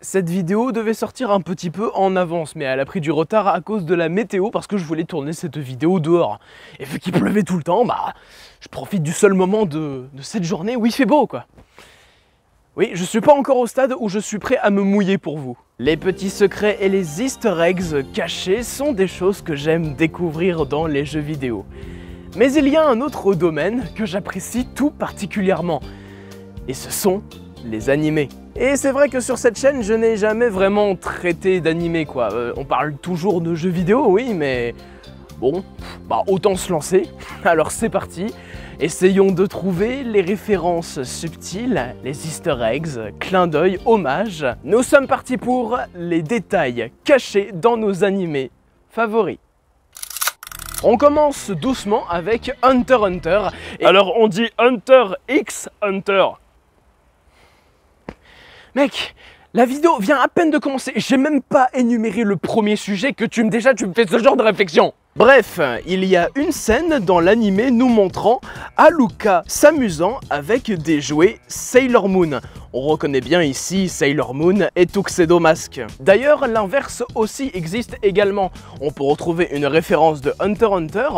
Cette vidéo devait sortir un petit peu en avance, mais elle a pris du retard à cause de la météo parce que je voulais tourner cette vidéo dehors. Et vu qu'il pleuvait tout le temps, bah, je profite du seul moment de cette journée où il fait beau, quoi. Oui, je suis pas encore au stade où je suis prêt à me mouiller pour vous. Les petits secrets et les easter eggs cachés sont des choses que j'aime découvrir dans les jeux vidéo. Mais il y a un autre domaine que j'apprécie tout particulièrement, et ce sont les animés. Et c'est vrai que sur cette chaîne, je n'ai jamais vraiment traité d'animé, quoi. On parle toujours de jeux vidéo, oui, mais bon, bah autant se lancer. Alors c'est parti, essayons de trouver les références subtiles, les easter eggs, clins d'œil, hommages. Nous sommes partis pour les détails cachés dans nos animés favoris. On commence doucement avec Hunter x Hunter. Et alors on dit Hunter x Hunter. Mec, la vidéo vient à peine de commencer, j'ai même pas énuméré le premier sujet que tu me fais ce genre de réflexion. Bref, il y a une scène dans l'animé nous montrant Haruka s'amusant avec des jouets Sailor Moon. On reconnaît bien ici Sailor Moon et Tuxedo Mask. D'ailleurs, l'inverse aussi existe également. On peut retrouver une référence de Hunter x Hunter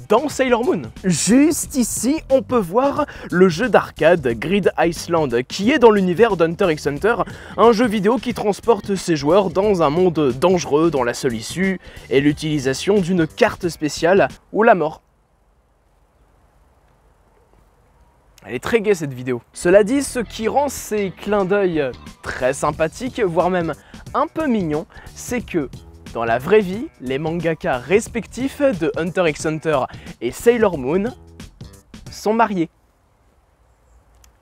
dans Sailor Moon. Juste ici, on peut voir le jeu d'arcade Grid Island, qui est dans l'univers d'Hunter x Hunter, un jeu vidéo qui transporte ses joueurs dans un monde dangereux dont la seule issue est l'utilisation d'une carte spéciale ou la mort. Elle est très gaie cette vidéo. Cela dit, ce qui rend ces clins d'œil très sympathiques, voire même un peu mignons, c'est que dans la vraie vie, les mangaka respectifs de Hunter x Hunter et Sailor Moon sont mariés.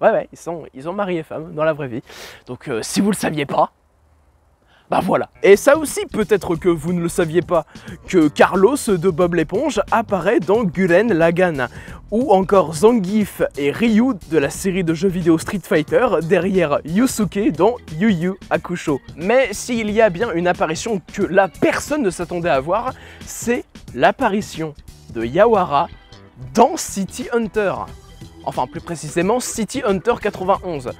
Ouais, ils ont mari et femme dans la vraie vie. Donc si vous le saviez pas, bah voilà. Et ça aussi, peut-être que vous ne le saviez pas, que Carlos de Bob l'éponge apparaît dans Gurren Lagann, ou encore Zangief et Ryu de la série de jeux vidéo Street Fighter derrière Yusuke dans Yu Yu Hakusho. Mais s'il y a bien une apparition que là personne ne s'attendait à voir, c'est l'apparition de Yawara dans City Hunter. Enfin plus précisément City Hunter 91,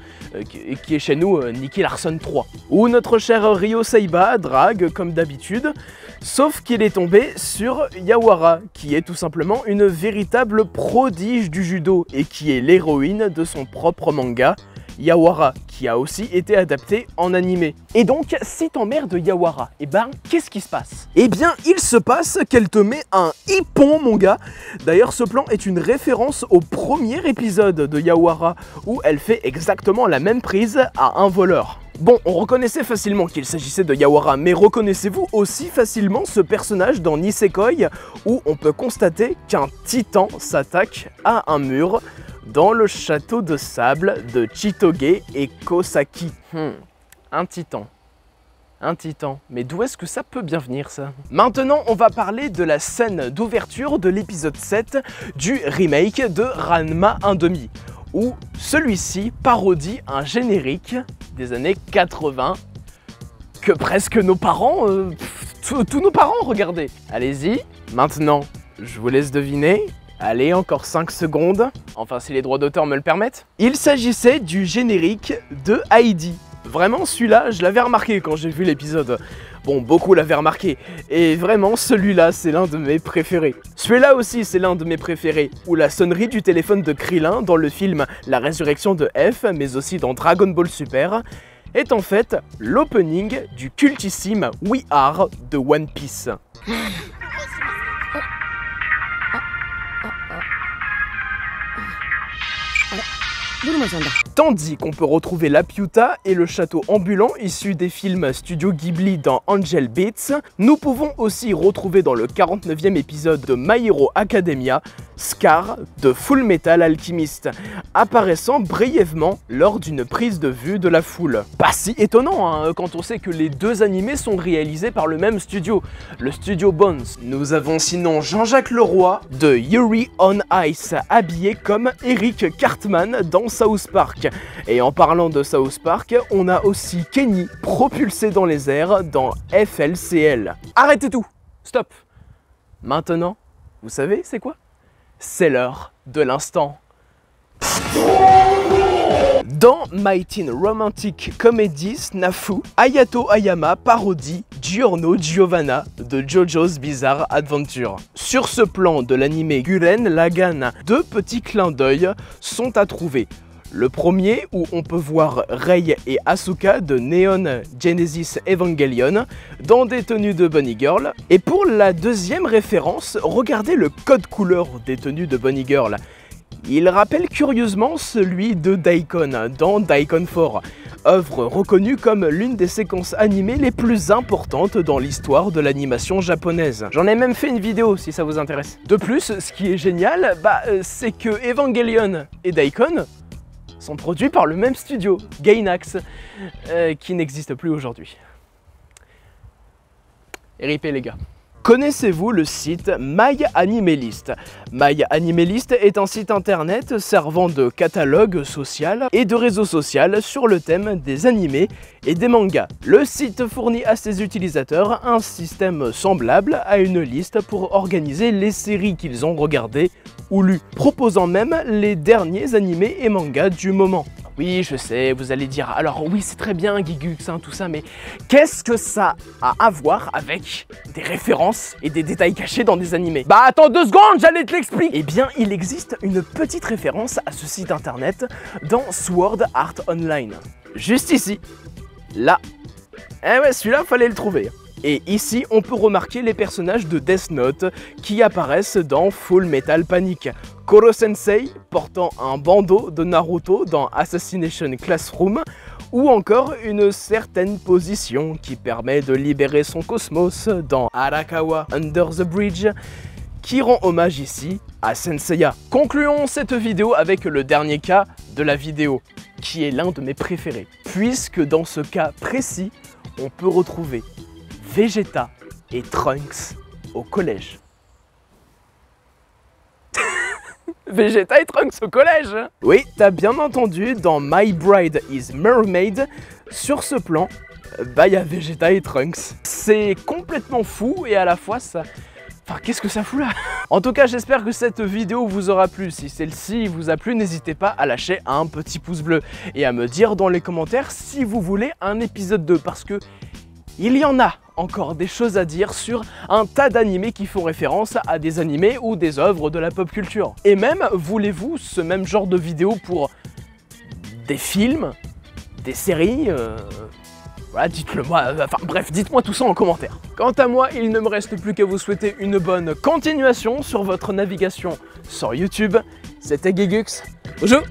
qui est chez nous Nicky Larson 3. Où notre cher Ryo Seiba drague comme d'habitude, sauf qu'il est tombé sur Yawara, qui est tout simplement une véritable prodige du judo et qui est l'héroïne de son propre manga, Yawara, qui a aussi été adapté en animé. Et donc, si t'emmerdes Yawara, et ben, qu'est-ce qui se passe? Eh bien, il se passe qu'elle te met un hippon, mon gars. D'ailleurs, ce plan est une référence au premier épisode de Yawara, où elle fait exactement la même prise à un voleur. Bon, on reconnaissait facilement qu'il s'agissait de Yawara, mais reconnaissez-vous aussi facilement ce personnage dans Nisekoi, où on peut constater qu'un titan s'attaque à un mur dans le château de sable de Chitoge et Kosaki. Un titan. Un titan. Mais d'où est-ce que ça peut bien venir, ça? Maintenant, on va parler de la scène d'ouverture de l'épisode 7 du remake de Ranma 1/2, où celui-ci parodie un générique des années 80 que presque nos parents, tous nos parents regardaient. Allez-y, maintenant, je vous laisse deviner. Allez, encore 5 secondes, enfin si les droits d'auteur me le permettent. Il s'agissait du générique de Heidi. Vraiment, celui-là, je l'avais remarqué quand j'ai vu l'épisode. Bon, beaucoup l'avaient remarqué. Et vraiment, celui-là, c'est l'un de mes préférés. Celui-là aussi, c'est l'un de mes préférés. Ou la sonnerie du téléphone de Krillin dans le film La Résurrection de F, mais aussi dans Dragon Ball Super, est en fait l'opening du cultissime We Are de One Piece. Tandis qu'on peut retrouver la Piuta et le château ambulant issu des films Studio Ghibli dans Angel Beats, nous pouvons aussi retrouver dans le 49e épisode de My Hero Academia, Scar de Full Metal Alchemist, apparaissant brièvement lors d'une prise de vue de la foule. Pas si étonnant hein, quand on sait que les deux animés sont réalisés par le même studio, le studio Bones. Nous avons sinon Jean-Jacques Leroy de Yuri on Ice, habillé comme Eric Cartman dans South Park. Et en parlant de South Park, on a aussi Kenny propulsé dans les airs dans FLCL. Arrêtez tout! Stop! Maintenant, vous savez c'est quoi? C'est l'heure de l'instant. Dans My Teen Romantic Comedy Snafu, Hayato Ayama parodie Giorno Giovanna de JoJo's Bizarre Adventure. Sur ce plan de l'anime Gurren Lagann, deux petits clins d'œil sont à trouver. Le premier où on peut voir Rei et Asuka de Neon Genesis Evangelion dans des tenues de Bunny Girl. Et pour la deuxième référence, regardez le code couleur des tenues de Bunny Girl. Il rappelle curieusement celui de Daikon dans Daikon 4, œuvre reconnue comme l'une des séquences animées les plus importantes dans l'histoire de l'animation japonaise. J'en ai même fait une vidéo si ça vous intéresse. De plus, ce qui est génial, c'est que Evangelion et Daikon sont produits par le même studio, Gainax, qui n'existe plus aujourd'hui. RIP les gars. Connaissez-vous le site MyAnimeList? MyAnimeList est un site internet servant de catalogue social et de réseau social sur le thème des animés et des mangas. Le site fournit à ses utilisateurs un système semblable à une liste pour organiser les séries qu'ils ont regardées ou lues, proposant même les derniers animés et mangas du moment. Oui, je sais, vous allez dire, alors oui, c'est très bien, Gigux, tout ça, mais qu'est-ce que ça a à voir avec des références et des détails cachés dans des animés? Bah attends 2 secondes, j'allais te l'expliquer. Eh bien, il existe une petite référence à ce site internet dans Sword Art Online. Juste ici, là. Eh ouais, celui-là, fallait le trouver. Et ici, on peut remarquer les personnages de Death Note qui apparaissent dans Full Metal Panic, Koro Sensei portant un bandeau de Naruto dans Assassination Classroom, ou encore une certaine position qui permet de libérer son cosmos dans Arakawa Under the Bridge, qui rend hommage ici à Senseiya. Concluons cette vidéo avec le dernier cas de la vidéo, qui est l'un de mes préférés, puisque dans ce cas précis, on peut retrouver Vegeta et Trunks au collège. Vegeta et Trunks au collège? Oui, t'as bien entendu, dans My Bride is Mermaid, sur ce plan, y a Vegeta et Trunks. C'est complètement fou et à la fois ça... Enfin, qu'est-ce que ça fout là? En tout cas, j'espère que cette vidéo vous aura plu. Si celle-ci vous a plu, n'hésitez pas à lâcher un petit pouce bleu et à me dire dans les commentaires si vous voulez un épisode 2, parce que il y en a encore des choses à dire sur un tas d'animés qui font référence à des animés ou des œuvres de la pop culture. Et même, voulez-vous ce même genre de vidéo pour des films, des séries voilà, dites-le moi, enfin bref, dites-moi tout ça en commentaire. Quant à moi, il ne me reste plus qu'à vous souhaiter une bonne continuation sur votre navigation sur YouTube. C'était Gigux, bonjour.